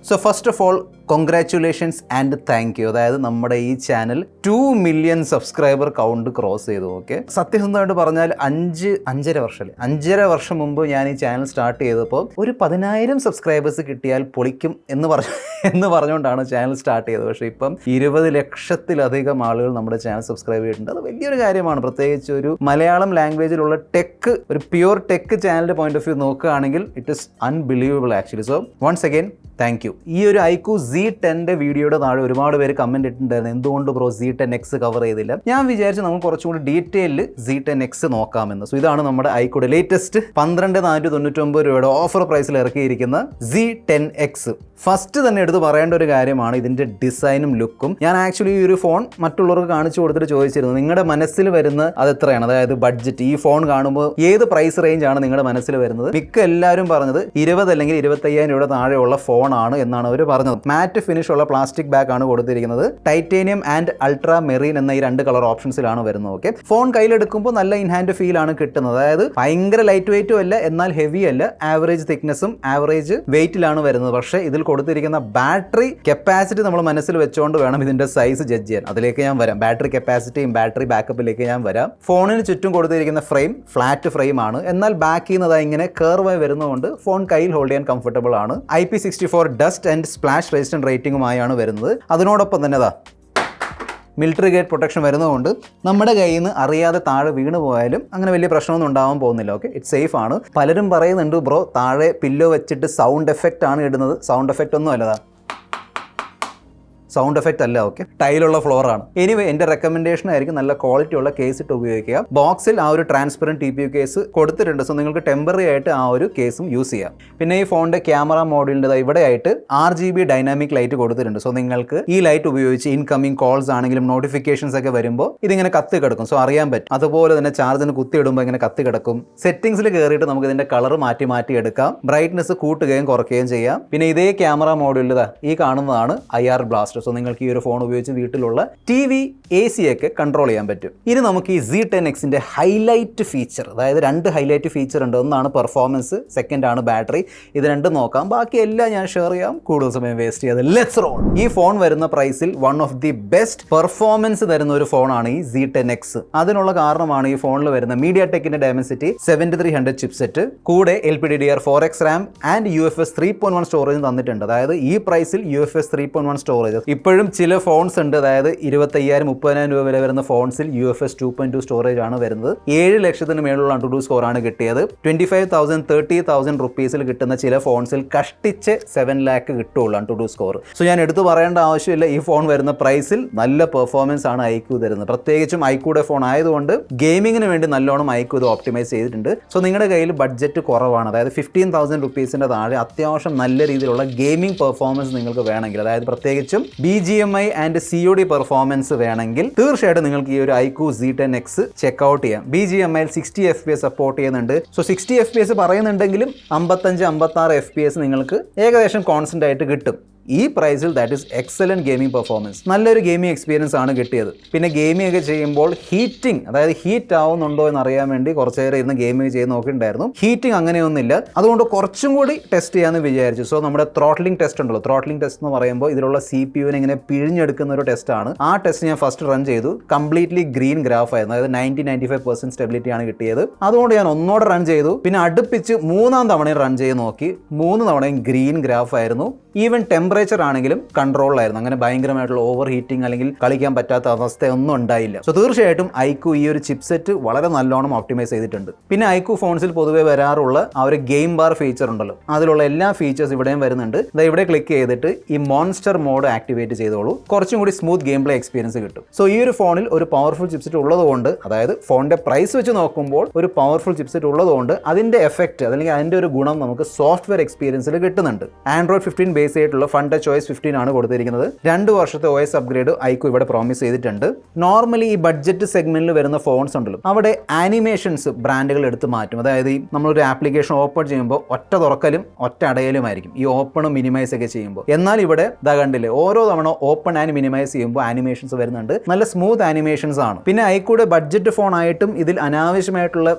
So first of all congratulations and thank you. അതായത് നമ്മുടെ ഈ channel 2 million subscriber count cross ചെയ്തു. Okay, സത്യസന്ധമായിട്ട് പറഞ്ഞാൽ 5.5 വർഷം മുമ്പ് ഞാൻ ഈ ചാനൽ സ്റ്റാർട്ട് ചെയ്തപ്പോൾ ഒരു 10,000 സബ്സ്ക്രൈബേഴ്സ് കിട്ടിയാൽ പൊളിക്കും എന്ന് പറഞ്ഞുകൊണ്ടാണ് ചാനൽ സ്റ്റാർട്ട് ചെയ്തത്. പക്ഷേ ഇപ്പം 20 ലക്ഷത്തിലധികം ആളുകൾ നമ്മുടെ ചാനൽ സബ്സ്ക്രൈബ് ചെയ്തിട്ടുണ്ട്. അത് വലിയൊരു കാര്യമാണ്. പ്രത്യേകിച്ച് ഒരു മലയാളം ലാംഗ്വേജിലുള്ള ടെക്ക്, ഒരു പ്യുവർ ടെക്ക് ചാനലിൻ്റെ പോയിന്റ് ഓഫ് വ്യൂ നോക്കുകയാണെങ്കിൽ it is unbelievable actually. So once again thank you. ഈ ഒരു iQOO Z10 വീഡിയോയുടെ താഴെ ഒരുപാട് പേര് കമൻറ്റ് ഇട്ടിട്ടുണ്ടായിരുന്നു, എന്തുകൊണ്ട് ബ്രോ Z10X കവർ ചെയ്തില്ല. ഞാൻ വിചാരിച്ചു നമുക്ക് കുറച്ചുകൂടി ഡീറ്റെയിലിൽ Z10X നോക്കാമെന്ന്. സോ ഇതാണ് നമ്മുടെ iQOO ലേറ്റസ്റ്റ് 12,499 രൂപയുടെ ഓഫർ പ്രൈസിൽ ഇറക്കിയിരിക്കുന്ന Z10X. ഫസ്റ്റ് തന്നെ എടുത്ത് പറയേണ്ട ഒരു കാര്യമാണ് ഇതിൻ്റെ ഡിസൈനും ലുക്കും. ഞാൻ ആക്ച്വലി ഈ ഒരു ഫോൺ മറ്റുള്ളവർക്ക് കാണിച്ചു കൊടുത്തിട്ട് ചോദിച്ചിരുന്നു, നിങ്ങളുടെ മനസ്സിൽ വരുന്ന അത് എത്രയാണ്, അതായത് ബഡ്ജറ്റ്, ഈ ഫോൺ കാണുമ്പോൾ ഏത് പ്രൈസ് റേഞ്ച് ആണ് നിങ്ങളുടെ മനസ്സിൽ വരുന്നത്? മിക്ക എല്ലാവരും പറഞ്ഞത് 20 അല്ലെങ്കിൽ 25,000 രൂപയുടെ താഴെയുള്ള ഫോണാണ് എന്നാണ് അവർ പറഞ്ഞത്. മാറ്റ് ഫിനിഷ് ഉള്ള പ്ലാസ്റ്റിക് ബാഗ് ആണ് കൊടുത്തിരിക്കുന്നത്. ടൈറ്റേനിയം ആൻഡ് അൾട്രാ മെറീൻ എന്ന ഈ 2 കളർ ഓപ്ഷൻസിലാണ് വരുന്നത്. ഓക്കെ, ഫോൺ കയ്യിലെടുക്കുമ്പോൾ നല്ല ഇൻ ഹാൻഡ് ഫീൽ ആണ് കിട്ടുന്നത്. അതായത് ഭയങ്കര ലൈറ്റ് വെയിറ്റും അല്ല, എന്നാൽ ഹെവി അല്ല, ആവറേജ് തിക്നെസ്സും ആവറേജ് വെയിറ്റിലാണ് വരുന്നത്. പക്ഷേ ഇതിൽ കൊടുത്തിരിക്കുന്ന ബാറ്ററി കപ്പാസിറ്റി നമ്മൾ മനസ്സിൽ വെച്ചുകൊണ്ട് വേണം ഇതിന്റെ സൈസ് ജഡ്ജ് ചെയ്യാൻ. അതിലേക്ക് ഞാൻ വരാം. ബാറ്ററി കപ്പാസിറ്റിയും ബാറ്ററി ബാക്കപ്പിലേക്ക് ഞാൻ വരാം. ഫോണിന് ചുറ്റും കൊടുത്തിരിക്കുന്ന ഫ്രെയിം ഫ്ലാറ്റ് ഫ്രെയിം ആണ്, എന്നാൽ ബാക്കിൽ നിന്ന് ഇങ്ങനെ കർവായി വരുന്നതുകൊണ്ട് ഫോൺ കയ്യിൽ ഹോൾഡ് ചെയ്യാൻ കംഫർട്ടബിൾ ആണ്. IP64 dust and splash resistant റേറ്റിംഗുമായാണ് വരുന്നത്. അതിനോടൊപ്പം തന്നെ മിലിറ്ററി ഗ്രേഡ് പ്രൊട്ടക്ഷൻ വരുന്നതുകൊണ്ട് നമ്മുടെ കയ്യിൽ നിന്ന് അറിയാതെ താഴെ വീണ് പോയാലും അങ്ങനെ വലിയ പ്രശ്നമൊന്നും ഉണ്ടാവാൻ പോകുന്നില്ല. ഓക്കെ, ഇറ്റ്സ് സേഫ് ആണ്. പലരും പറയുന്നുണ്ട് ബ്രോ താഴെ പില്ലോ വെച്ചിട്ട് സൗണ്ട് എഫക്റ്റ് ആണ് ഇടുന്നത്. സൗണ്ട് എഫക്റ്റ് ഒന്നും അല്ലതാ, സൗണ്ട് എഫക്റ്റ് അല്ല. ഓക്കെ, ടൈലുള്ള ഫ്ലോർ ആണ്. എനിവേ എൻ്റെ റെക്കമെൻഡേഷൻ ആയിരിക്കും നല്ല ക്വാളിറ്റി ഉള്ള കേസ് ഇട്ട് ഉപയോഗിക്കുക. ബോക്സിൽ ആ ഒരു ട്രാൻസ്പെറൻറ്റ് TPU കേസ് കൊടുത്തിട്ടുണ്ട്. സോ നിങ്ങൾക്ക് ടെമ്പററി ആയിട്ട് ആ ഒരു കേസും യൂസ് ചെയ്യാം. പിന്നെ ഈ ഫോണിൻ്റെ ക്യാമറ മോഡലിൻ്റെ ഇവിടെ ആയിട്ട് RGB ഡൈനാമിക് ലൈറ്റ് കൊടുത്തിട്ടുണ്ട്. സോ നിങ്ങൾക്ക് ഈ ലൈറ്റ് ഉപയോഗിച്ച് ഇൻകമിംഗ് കോൾസ് ആണെങ്കിലും നോട്ടിഫിക്കേഷൻസ് ഒക്കെ വരുമ്പോൾ ഇതിങ്ങനെ കത്തി കിടക്കും. സോ അറിയാൻ പറ്റും. അതുപോലെ തന്നെ ചാർജിന് കുത്തി ഇടുമ്പോൾ ഇങ്ങനെ കത്തി കിടക്കും. സെറ്റിംഗ്സിൽ കയറിയിട്ട് നമുക്ക് ഇതിൻ്റെ കളർ മാറ്റി എടുക്കാം. ബ്രൈറ്റ്നസ് കൂട്ടുകയും കുറയ്ക്കുകയും ചെയ്യാം. പിന്നെ ഇതേ ക്യാമറ മോഡലിൽ ഈ കാണുന്നതാണ് IR ബ്ലാസ്റ്റർ. സോ നിങ്ങൾക്ക് ഈ ഒരു ഫോൺ ഉപയോഗിച്ച് വീട്ടിലുള്ള TV, AC ഒക്കെ കൺട്രോൾ ചെയ്യാൻ പറ്റും. ഇനി നമുക്ക് ഈ Z10Xന്റെ ഹൈലൈറ്റ് ഫീച്ചർ, അതായത് 2 ഹൈലൈറ്റ് ഫീച്ചർ ഉണ്ട്. ഒന്നാണ് പെർഫോമൻസ്, സെക്കൻഡ് ആണ് ബാറ്ററി. ഇത് രണ്ടും നോക്കാം. ബാക്കി എല്ലാം ഞാൻ ഷെയർ ചെയ്യാം. കൂടുതൽ സമയം വേസ്റ്റ് ചെയ്യാതെ ലെറ്റ്സ് റോൾ. ഈ ഫോൺ വരുന്ന പ്രൈസിൽ one of the best performance തരുന്ന ഒരു ഫോണാണ് ഈ Z10X. അതിനുള്ള കാരണമാണ് ഈ ഫോണിൽ വരുന്ന MediaTekന്റെ Dimensity 7300 ചിപ്സെറ്റ്, കൂടെ LPDDR4X RAM and UFS 3.1 storage തന്നിട്ടുണ്ട്. അതായത് ഈ പ്രൈസിൽ UFS 3.1 സ്റ്റോറേജ്. ഇപ്പോഴും ചില ഫോൺസ് ഉണ്ട്, അതായത് 25,000-30,000 രൂപ വരെ വരുന്ന ഫോൺസിൽ UFS 2.2 സ്റ്റോറേജ് ആണ് വരുന്നത്. 7 ലക്ഷത്തിന് മേലുള്ള AnTuTu സ്കോർ ആണ് കിട്ടിയത്. 25,000-30,000 റുപ്പീസിൽ കിട്ടുന്ന ചില ഫോൺസിൽ കഷ്ടിച്ച് 7 lakh കിട്ടുള്ളൂ AnTuTu സ്കോർ. സോ ഞാൻ എടുത്തു പറയേണ്ട ആവശ്യമില്ല, ഈ ഫോൺ വരുന്ന പ്രൈസിൽ നല്ല പെർഫോമൻസ് ആണ് iQOO തരുന്നത്. പ്രത്യേകിച്ചും iQOOയുടെ ഫോൺ ആയതുകൊണ്ട് ഗെയിമിങ്ങിന് വേണ്ടി നല്ലോണം iQOO ഇത് ഓപ്റ്റിമൈസ് ചെയ്തിട്ടുണ്ട്. സോ നിങ്ങളുടെ കയ്യിൽ ബഡ്ജറ്റ് കുറവാണ്, അതായത് 15,000 റുപ്പീസിൻ്റെ താഴെ അത്യാവശ്യം നല്ല രീതിയിലുള്ള ഗെയിമിംഗ് പെർഫോമൻസ് നിങ്ങൾക്ക് വേണമെങ്കിൽ, അതായത് പ്രത്യേകിച്ചും BGMI ആൻഡ് COD പെർഫോമൻസ് വേണമെങ്കിൽ തീർച്ചയായിട്ടും നിങ്ങൾക്ക് ഈ ഒരു iQOO Z10X ചെക്ക്ഔട്ട് ചെയ്യാം. BGMI 60 FPS സപ്പോർട്ട് ചെയ്യുന്നുണ്ട്. സോ 60 FPS പറയുന്നുണ്ടെങ്കിലും 55-56 FPS നിങ്ങൾക്ക് ഏകദേശം കോൺസ്റ്റന്റ് ആയിട്ട് കിട്ടും. ഈ പ്രൈസിൽ that is excellent gaming performance. നല്ലൊരു ഗെയിമിംഗ് എക്സ്പീരിയൻസ് ആണ് കിട്ടിയത്. പിന്നെ ഗെയിമിംഗ് ഒക്കെ ചെയ്യുമ്പോൾ ഹീറ്റിംഗ്, അതായത് ഹീറ്റ് ആവുന്നുണ്ടോ എന്ന് അറിയാൻ വേണ്ടി കുറച്ച് നേരം ഇരുന്ന് ഗെയിമിംഗ് ചെയ്ത് നോക്കിയിട്ടുണ്ടായിരുന്നു. ഹീറ്റിംഗ് അങ്ങനെയൊന്നുമില്ല. അതുകൊണ്ട് കുറച്ചും കൂടി ടെസ്റ്റ് ചെയ്യാമെന്ന് വിചാരിച്ചു. സോ നമ്മുടെ ത്രോട്ട്ലിംഗ് ടെസ്റ്റ് ഉണ്ടല്ലോ, ത്രോട്ട്ലിംഗ് ടെസ്റ്റ് എന്ന് പറയുമ്പോൾ ഇതിലുള്ള CPUവിനെ ഇങ്ങനെ പിഴിഞ്ഞെടുക്കുന്ന ഒരു ടെസ്റ്റാണ്. ആ ടെസ്റ്റ് ഞാൻ ഫസ്റ്റ് റൺ ചെയ്തു. കംപ്ലീറ്റ്ലി ഗ്രീൻ ഗ്രാഫ് ആയിരുന്നു, അതായത് 90-95% സ്റ്റെബിലിറ്റി ആണ് കിട്ടിയത്. അതുകൊണ്ട് ഞാൻ ഒന്നോടെ റൺ ചെയ്തു. പിന്നെ അടുപ്പിച്ച് 3-ാം തവണയും റൺ ചെയ്ത് നോക്കി. 3 തവണയും ഗ്രീൻ ഗ്രാഫ് ആയിരുന്നു. ഈവൻ ടെമ്പറേച്ചർ ആണെങ്കിലും കൺട്രോളിലായിരുന്നു. അങ്ങനെ ഭയങ്കരമായിട്ടുള്ള ഓവർ ഹീറ്റിംഗ് അല്ലെങ്കിൽ കളിക്കാൻ പറ്റാത്ത അവസ്ഥയൊന്നും ഉണ്ടായില്ല. സോ തീർച്ചയായിട്ടും iQOO ഈ ഒരു ചിപ്സെറ്റ് വളരെ നല്ലോണം ഓപ്റ്റിമൈസ് ചെയ്തിട്ടുണ്ട്. പിന്നെ iQOO ഫോൺസിൽ പൊതുവെ വരാറുള്ള ആ ഒരു ഗെയിം ബാർ ഫീച്ചർ ഉണ്ടല്ലോ, അതിലുള്ള എല്ലാ ഫീച്ചേഴ്സ് ഇവിടെയും വരുന്നുണ്ട്. ഇവിടെ ക്ലിക്ക് ചെയ്തിട്ട് ഈ മോൺസ്റ്റർ മോഡ് ആക്ടിവേറ്റ് ചെയ്തോളൂ. കുറച്ചും കൂടി സ്മൂത്ത് ഗെയിം പ്ലേ എക്സ്പീരിയൻസ് കിട്ടും. സോ ഈ ഒരു ഫോണിൽ ഒരു പവർഫുൾ ചിപ്സെറ്റ് ഉള്ളതുകൊണ്ട്, അതായത് ഫോണിന്റെ പ്രൈസ് വെച്ച് നോക്കുമ്പോൾ ഒരു പവർഫുൾ ചിപ്സെറ്റ് ഉള്ളതുകൊണ്ട് അതിന്റെ എഫക്റ്റ് അല്ലെങ്കിൽ അതിന്റെ ഒരു ഗുണം നമുക്ക് സോഫ്റ്റ്വെയർ എക്സ്പീരിയൻസിൽ കിട്ടുന്നുണ്ട്. Android 15 ബേസ് ആയിട്ടുള്ള FunTouch OS 15 ആണ് കൊടുത്തിരിക്കുന്നത്. 2 വർഷത്തെ OS അപ്ഗ്രേഡ് iQOO ഇവിടെ പ്രോമിസ് ചെയ്തിട്ടുണ്ട്. നോർമലി ഈ ബഡ്ജറ്റ് സെഗ്മെന്റിൽ വരുന്ന ഫോൺസ് ഉണ്ടല്ലോ, അവിടെ ആനിമേഷൻസ് ബ്രാൻഡുകൾ എടുത്ത് മാറ്റും. അതായത് ഈ നമ്മളൊരു ആപ്ലിക്കേഷൻ ഓപ്പൺ ചെയ്യുമ്പോൾ ഒറ്റ തുറക്കലും ഒറ്റ അടയലുമായിരിക്കും ഈ ഓപ്പണും മിനിമൈസ് ഒക്കെ ചെയ്യുമ്പോൾ. എന്നാൽ ഇവിടെ ഇതാ കണ്ടില്ലേ, ഓരോ തവണ ഓപ്പൺ ആൻഡ് മിനിമൈസ് ചെയ്യുമ്പോൾ ആനിമേഷൻസ് വരുന്നുണ്ട്. നല്ല സ്മൂത്ത് ആനിമേഷൻസ് ആണ്. പിന്നെ iQOOയുടെ ബഡ്ജറ്റ് ഫോൺ ആയിട്ടും ഇതിൽ അനാവശ്യമായിട്ടുള്ള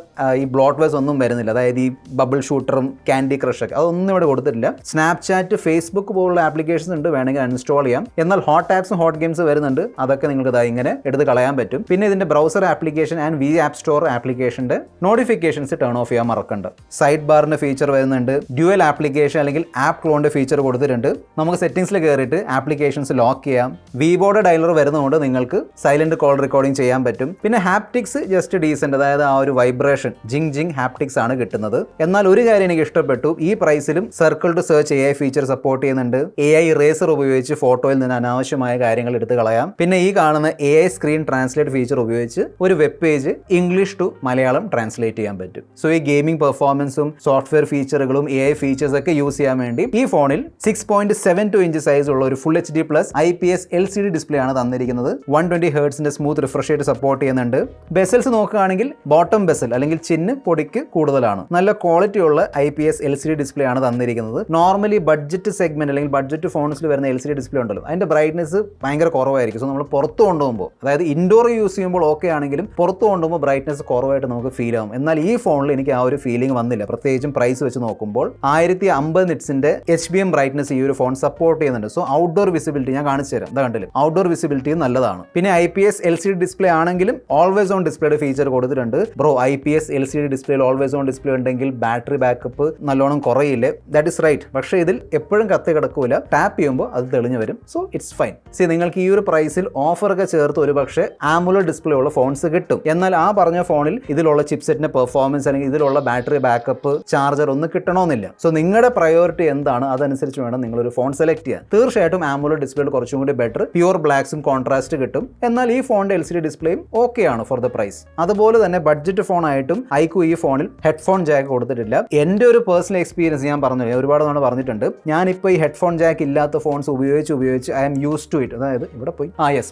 ഈ ബ്ലോട്ട്വെയർസ് ഒന്നും വരുന്നില്ല. അതായത് ഈ ബബിൾ ഷൂട്ടറും ക്യാൻഡി ക്രഷ് ഒക്കെ അതൊന്നും ഇവിടെ കൊടുത്തിട്ടില്ല. സ്നാപ്ചാറ്റ്, ഫേസ്ബുക്ക് പോലുള്ള ആപ്ലിക്കേഷൻസ് ഉണ്ട്, വേണമെങ്കിൽ അൺഇൻസ്റ്റാൾ ചെയ്യാം. എന്നാൽ ഹോട്ട് ആപ്സും ഹോട്ട് ഗെയിംസ് വരുന്നുണ്ട്, അതൊക്കെ നിങ്ങൾക്ക് ഇതാ ഇങ്ങനെ എടുത്ത് കളയാൻ പറ്റും. പിന്നെ ഇതിന്റെ browser application and we app store ആപ്ലിക്കേഷന്റെ നോട്ടിഫിക്കേഷൻസ് ടേൺ ഓഫ് ചെയ്യാൻ മറക്കണ്ട. സൈഡ് ബാറിന്റെ ഫീച്ചർ വരുന്നുണ്ട്, ഡ്യുവൽ ആപ്ലിക്കേഷൻ അല്ലെങ്കിൽ ആപ്പ് ക്ലോണിന്റെ ഫീച്ചർ കൊടുത്തിട്ടുണ്ട്. നമുക്ക് സെറ്റിംഗ്സിൽ കയറിയിട്ട് ആപ്ലിക്കേഷൻസ് ലോക്ക് ചെയ്യാം. വിവോയുടെ ഡയലർ വരുന്നതുകൊണ്ട് നിങ്ങൾക്ക് സൈലന്റ് കോൾ റെക്കോർഡിംഗ് ചെയ്യാൻ പറ്റും. പിന്നെ ഹാപ്റ്റിക്സ് ജസ്റ്റ് ഡീസെന്റ്, അതായത് ആ ഒരു വൈബ്രേഷൻ ജിങ് ഹാപ്റ്റിക്സ് ആണ് കിട്ടുന്നത്. എന്നാൽ ഒരു കാര്യം എനിക്ക് ഇഷ്ടപ്പെട്ടു, ഈ പ്രൈസിലും circle to search AI feature support ചെയ്യുന്നുണ്ട്. AI ഇറേസർ ഉപയോഗിച്ച് ഫോട്ടോയിൽ നിന്ന് അനാവശ്യമായ കാര്യങ്ങൾ എടുത്ത് കളയാം. പിന്നെ ഈ കാണുന്ന AI സ്ക്രീൻ ട്രാൻസ്ലേറ്റ് ഫീച്ചർ ഉപയോഗിച്ച് ഒരു web page English to Malayalam translate ചെയ്യാൻ പറ്റും. സോ ഈ ഗെയിമിംഗ് പെർഫോമൻസും സോഫ്റ്റ്വെയർ ഫീച്ചറുകളും AI ഫീച്ചേഴ്സ് ഒക്കെ യൂസ് ചെയ്യാൻ വേണ്ടി ഈ ഫോണിൽ 6.72 ഇഞ്ച് സൈസ് ഉള്ള ഒരു full HD plus IPS LCD display ആണ് തന്നിരിക്കുന്നത്. 120 ഹെർട്സിന്റെ സ്മൂത്ത് റിഫ്രഷ് റേറ്റ് സപ്പോർട്ട് ചെയ്യുന്നുണ്ട്. ബെസൽസ് നോക്കുകയാണെങ്കിൽ ബോട്ടം ബെസൽ അല്ലെങ്കിൽ ചിന്ന് പൊടിക്ക് കൂടുതലാണ്. നല്ല ക്വാളിറ്റി ഉള്ള IPS LCD ഡിസ്പ്ലേ ആണ് തന്നിരിക്കുന്നത്. നോർമലി ബഡ്ജറ്റ് സെഗ്മെന്റ് അല്ലെങ്കിൽ ബഡ്ജറ്റ് ഫോൺസിൽ വരുന്ന LCD ഡിസ്പ്ലേ ഉണ്ടല്ലോ, അതിന്റെ ബ്രൈറ്റ്നസ് ഭയങ്കര കുറവായിരിക്കും. സോ നമ്മൾ പുറത്ത് കൊണ്ടുപോകുമ്പോൾ, അതായത് ഇൻഡോർ യൂസ് ചെയ്യുമ്പോൾ ഓക്കെ ആണെങ്കിലും പുറത്ത് കൊണ്ടുപോകുമ്പോൾ ബ്രൈറ്റ്നസ് കുറവായിട്ട് നമുക്ക് ഫീൽ ആവും. എന്നാൽ ഈ ഫോണിൽ എനിക്ക് ആ ഒരു ഫീലിംഗ് വന്നില്ല. പ്രത്യേകിച്ചും പ്രൈസ് വെച്ച് നോക്കുമ്പോൾ 1050 നിറ്റ്സിന്റെ HBM ബ്രൈറ്റ്നസ് ഈ ഒരു ഫോൺ സപ്പോർട്ട് ചെയ്യുന്നുണ്ട്. സോ ഔട്ട്ഡോർ വിസിബിലിറ്റി ഞാൻ കാണിച്ചു തരാം, എന്താ കണ്ടില്ല, ഔട്ട്ഡോർ വിസിബിലിറ്റി നല്ലതാണ്. പിന്നെ IPS LCD ഡിസ്പ്ലേ ആണെങ്കിലും ഓൾവേസ് ഓൺ ഡിസ്പ്ലേയുടെ ഫീച്ചർ കൊടുത്തിട്ടുണ്ട്. ബ്രോ, IPS LCD ഡിസ്പ്ലേയിൽ ഓൾവേസ് ഓൺ ഡിസ്പ്ലേ ഉണ്ടെങ്കിൽ ബാറ്ററി ബാക്കപ്പ് നല്ലോണം കുറയില്ലേ? That is right. പക്ഷേ ഇതിൽ എപ്പോഴും കത്തി കിടക്കൂല, ടാപ്പ് ചെയ്യുമ്പോൾ അത് തെളിഞ്ഞു വരും. So it's fine. സി, നിങ്ങൾക്ക് ഈ ഒരു പ്രൈസിൽ ഓഫറൊക്കെ ചേർത്ത് ഒരു പക്ഷേ AMOLED ഡിസ്പ്ലേ ഉള്ള ഫോൺസ് കിട്ടും. എന്നാൽ ആ പറഞ്ഞ ഫോണിൽ ഇതിലുള്ള ചിപ്സെറ്റിന്റെ പെർഫോമൻസ് അല്ലെങ്കിൽ ഇതിലുള്ള ബാറ്ററി ബാക്കപ്പ്, ചാർജർ ഒന്നും കിട്ടണമെന്നില്ല. സോ നിങ്ങളുടെ പ്രയോറിറ്റി എന്താണ് അതനുസരിച്ച് വേണം നിങ്ങളൊരു ഫോൺ സെലക്ട് ചെയ്യാൻ. തീർച്ചയായിട്ടും AMOLED ഡിസ്പ്ലേയിൽ കുറച്ചും കൂടി ബെറ്റർ, പ്യൂർ ബ്ലാക്സും കോൺട്രാസ്റ്റ് കിട്ടും. എന്നാൽ ഈ ഫോണിന്റെ LCD ഡിസ്പ്ലേയും ഓക്കെയാണ് ഫോർ ദ പ്രൈസ്. അതുപോലെ തന്നെ ബഡ്ജറ്റ് ഫോൺ ആയിട്ടും ഐക്യു ഈ ഫോണിൽ ഹെഡ്ഫോൺ ജാക്ക് കൊടുത്തിട്ടില്ല. എൻ്റെ ഒരു പേഴ്സണൽ എക്സ്പീരിയൻസ് ഞാൻ പറഞ്ഞു, ഒരുപാട് തവണ പറഞ്ഞിട്ടുണ്ട്, ഞാനിപ്പോൾ ഈ ഹെഡ്ഫോൺ ജാക്ക് ഇല്ലാത്ത ഫോൺസ് ഉപയോഗിച്ച് I am use to it. അതായത് ഇവിടെ പോയി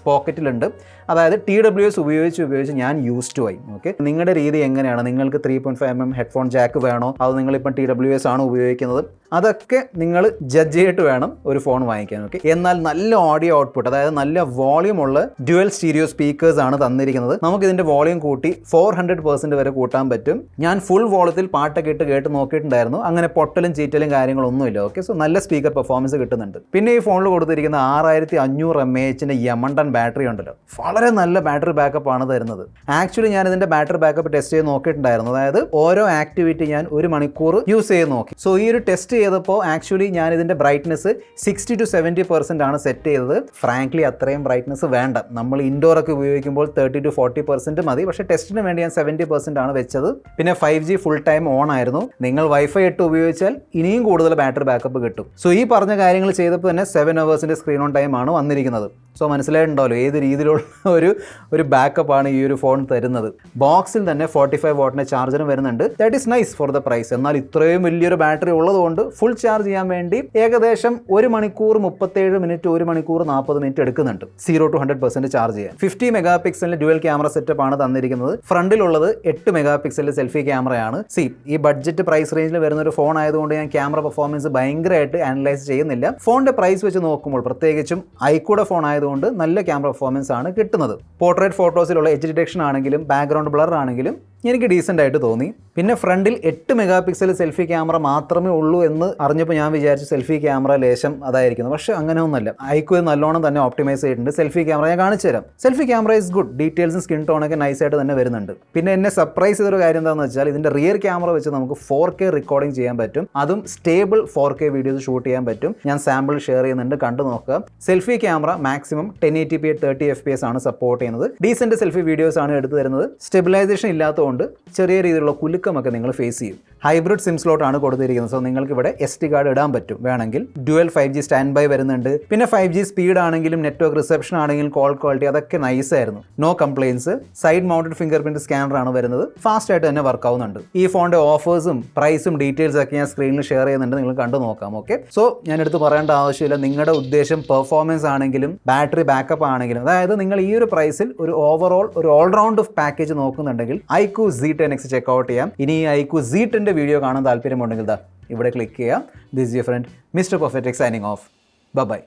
പോക്കറ്റിലുണ്ട്, അതായത് TWS ഉപയോഗിച്ച് ഞാൻ യൂസ് ടു ആയി. ഓക്കെ, നിങ്ങളുടെ രീതി എങ്ങനെയാണ്? നിങ്ങൾക്ക് 3.5mm ഹെഡ്ഫോൺ ജാക്ക് വേണോ, അത് നിങ്ങളിപ്പം TWS ആണ് ഉപയോഗിക്കുന്നത്? അതൊക്കെ നിങ്ങൾ ജഡ്ജ് ചെയ്തിട്ട് വേണം ഒരു ഫോൺ വാങ്ങിക്കാൻ. ഓക്കെ, എന്നാൽ നല്ല ഓഡിയോ ഔട്ട്പുട്ട്, അതായത് നല്ല വോളിയം ഉള്ള ഡ്യുവൽ സ്റ്റീരിയോ സ്പീക്കേഴ്സ് ആണ് തന്നിരിക്കുന്നത്. നമുക്ക് ഇതിന്റെ വോളിയം കൂട്ടി 400% വരെ കൂട്ടാൻ പറ്റും. ഞാൻ ഫുൾ വോളത്തിൽ പാട്ടൊക്കെ കേട്ട് നോക്കിയിട്ടുണ്ടായിരുന്നു, അങ്ങനെ പൊട്ടലും ചീറ്റലും കാര്യങ്ങളൊന്നുമില്ല. ഓക്കെ, സോ നല്ല സ്പീക്കർ പെർഫോമൻസ് കിട്ടുന്നുണ്ട്. പിന്നെ ഈ ഫോണിൽ കൊടുത്തിരിക്കുന്ന 6500 mAh യമണ്ടൻ ബാറ്ററി ഉണ്ടല്ലോ, വളരെ നല്ല ബാറ്ററി ബാക്കപ്പ് ആണ് തരുന്നത്. ആക്ച്വലി ഞാൻ ഇതിന്റെ ബാറ്ററി ബാക്കപ്പ് ടെസ്റ്റ് ചെയ്ത് നോക്കിയിട്ടുണ്ടായിരുന്നു. അതായത് ഓരോ ആക്ടിവിറ്റി ഞാൻ 1 മണിക്കൂർ യൂസ് ചെയ്ത് നോക്കി. സോ ഈ ഒരു ടെസ്റ്റ് ചെയ്തപ്പോൾ ആക്ച്വലി ഞാൻ ഇതിന്റെ ബ്രൈറ്റ്നസ് 60 to 70% ആണ് സെറ്റ് ചെയ്തത്. ഫ്രാങ്ക്ലി അത്രയും ബ്രൈറ്റ്നസ് വേണ്ട, നമ്മൾ ഇൻഡോർ ഒക്കെ ഉപയോഗിക്കുമ്പോൾ 30 to 40% മതി. പക്ഷേ ടെസ്റ്റിന് വേണ്ടി ഞാൻ 70% ആണ് വെച്ചത്. പിന്നെ 5G ഫുൾ ടൈം ഓൺ ആയിരുന്നു. നിങ്ങൾ Wi-Fi 8 ഉപയോഗിച്ചാൽ ഇനിയും കൂടുതൽ ബാറ്ററി ബാക്കപ്പ് കിട്ടും. സോ ഈ പറഞ്ഞ കാര്യങ്ങൾ ചെയ്തപ്പോൾ തന്നെ 7 hours സ്ക്രീൻ ഓൺ ടൈം ആണ് വന്നിരിക്കുന്നത്. സോ മനസ്സിലായിട്ടുണ്ടാവല്ലോ ഏത് രീതിയിലുള്ള ഒരു ബാക്കപ്പ് ആണ് ഈ ഒരു ഫോൺ തരുന്നത്. ബോക്സിൽ തന്നെ 45 വാട്ടിന്റെ ചാർജറും വരുന്നുണ്ട്. That is nice for the price. എന്നാൽ ഇത്രയും വലിയൊരു ബാറ്ററി ഉള്ളതുകൊണ്ട് ഫുൾ ചാർജ് ചെയ്യാൻ വേണ്ടി ഏകദേശം 1 മണിക്കൂർ 37 മിനിറ്റ് 1 മണിക്കൂർ 40 മിനിറ്റ് എടുക്കുന്നുണ്ട് 0 to 100% ചാർജ് ചെയ്യാൻ. 50 മെഗാ പിക്സലിന്റെ ഡ്യുവൽ ക്യാമറ സെറ്റപ്പ് ആണ് തന്നിരിക്കുന്നത്. ഫ്രണ്ടിലുള്ളത് 8 മെഗാ പിക്സലിന്റെ സെൽഫി ക്യാമറയാണ്. ഈ ബഡ്ജറ്റ് പ്രൈസ് റേഞ്ചിൽ വരുന്ന ഒരു ഫോൺ ആയതുകൊണ്ട് ഞാൻ ക്യാമറ പെർഫോമൻസ് ഭയങ്കരമായിട്ട് അനലൈസ് ചെയ്യുന്നില്ല. ഫോണിന്റെ പ്രൈസ് വെച്ച് നോക്കുമ്പോൾ, പ്രത്യേകിച്ചും ഐക്യൂടെ ഫോൺ ആയതുകൊണ്ട് നല്ല ക്യാമറ പെർഫോമൻസ് ആണ് കിട്ടുന്നത്. പോർട്രേറ്റ് ഫോട്ടോസിലുള്ള എഡ്ജ് ഡിറ്റക്ഷൻ ആണെങ്കിലും ബാക്ക്ഗ്രൗണ്ട് ബ്ലർ ആണെങ്കിലും എനിക്ക് ഡീസൻ്റ് ആയിട്ട് തോന്നി. പിന്നെ ഫ്രണ്ടിൽ 8 മെഗാ പിക്സൽ സെൽഫി ക്യാമറ മാത്രമേ ഉള്ളൂ എന്ന് അറിഞ്ഞപ്പോൾ ഞാൻ വിചാരിച്ചു സെൽഫി ക്യാമറ ലേശം അതായിരിക്കുന്നു. പക്ഷേ അങ്ങനെയൊന്നുമല്ല. ഐക്യു നല്ലോണം തന്നെ ഓപ്റ്റിമൈസ് ചെയ്തിട്ടുണ്ട്. സെൽഫി ക്യാമറ ഞാൻ കാണിച്ചു തരാം. Selfie camera is good. ഡീറ്റെയിൽസും സ്കിൻ ടോണൊക്കെ നൈസായിട്ട് തന്നെ വരുന്നുണ്ട്. പിന്നെ എന്നെ സർപ്രൈസ് ചെയ്തൊരു കാര്യം എന്താണെന്ന് വെച്ചാൽ ഇതിൻ്റെ റിയർ ക്യാമറ വെച്ച് നമുക്ക് 4K റെക്കോർഡിംഗ് ചെയ്യാൻ പറ്റും. അതും സ്റ്റേബിൾ 4K വീഡിയോസ് ഷൂട്ട് ചെയ്യാൻ പറ്റും. ഞാൻ സാമ്പിൾ ഷെയർ ചെയ്യുന്നുണ്ട്, കണ്ടു നോക്കുക. Selfie camera maximum 1080p 30 FPS ആണ് സപ്പോർട്ട് ചെയ്യുന്നത്. ഡീസെന്റ് സെൽഫി വീഡിയോസ് ആണ് എടുത്തു തരുന്നത്. സ്റ്റെബിലൈസേഷൻ ഇല്ലാത്തതുകൊണ്ട് ചെറിയ രീതിയിലുള്ള കുലുക്കമൊക്കെ നിങ്ങൾ ഫേസ് ചെയ്യും. ഹൈബ്രിഡ് സിം സ്ലോട്ട് ആണ് കൊടുത്തിരിക്കുന്നത്. സോ നിങ്ങൾക്ക് ഇവിടെ SD കാർഡ് ഇടാൻ പറ്റും വേണമെങ്കിൽ. ഡ്യുവൽ 5G സ്റ്റാൻഡ് ബൈ വരുന്നുണ്ട്. പിന്നെ 5G സ്പീഡ് ആണെങ്കിലും നെറ്റ്വർക്ക് റിസപ്ഷൻ ആണെങ്കിലും കോൾ ക്വാളിറ്റി അതൊക്കെ നൈസ് ആയിരുന്നു. No complains. Side mounted fingerprint scanner ആണ് വരുന്നത്. ഫാസ്റ്റ് ആയിട്ട് തന്നെ വർക്ക് ആവുന്നുണ്ട്. ഈ ഫോണിന്റെ ഓഫേഴ്സും പ്രൈസും ഡീറ്റെയിൽസ് ഒക്കെ ഞാൻ സ്ക്രീനിൽ ഷെയർ ചെയ്യുന്നുണ്ട്, നിങ്ങൾ കണ്ടു നോക്കാം. ഓക്കെ, സോ ഞാൻ എടുത്ത് പറയേണ്ട ആവശ്യമില്ല. നിങ്ങളുടെ ഉദ്ദേശം പെർഫോമൻസ് ആണെങ്കിലും ബാറ്ററി ബാക്കപ്പ് ആണെങ്കിലും, അതായത് നിങ്ങൾ ഈ ഒരു പ്രൈസിൽ ഒരു ഓവറോൾ ഒരു ഓൾറൗണ്ട് പാക്കേജ് നോക്കുന്നുണ്ടെങ്കിൽ ഐക്യു Z10X ചെക്ക്ഔട്ട് ചെയ്യാം. ഇനി ഈ ഐക്യു Z10 വീഡിയോ കാണാൻ താല്പര്യമുണ്ടെങ്കിൽ ഇവിടെ ക്ലിക്ക് ചെയ്യാം. This your friend mister perfect signing off. By.